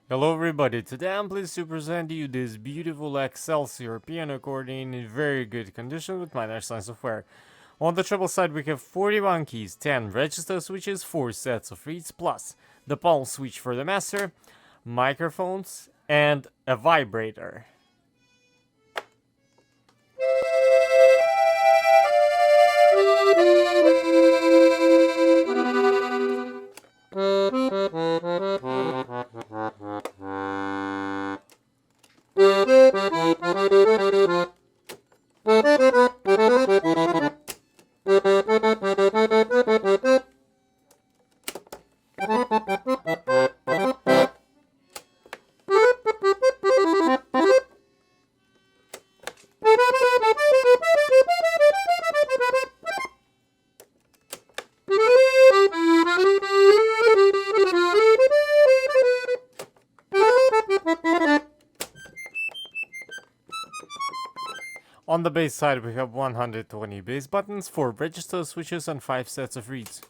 Hello everybody, today I'm pleased to present you this beautiful Excelsior piano accordion in very good condition with minor sign software. On the treble side we have 41 keys, 10 register switches, 4 sets of reeds, plus the palm switch for the master, microphones, and a vibrator. On the bass side we have 120 bass buttons, 4 register switches and 5 sets of reeds.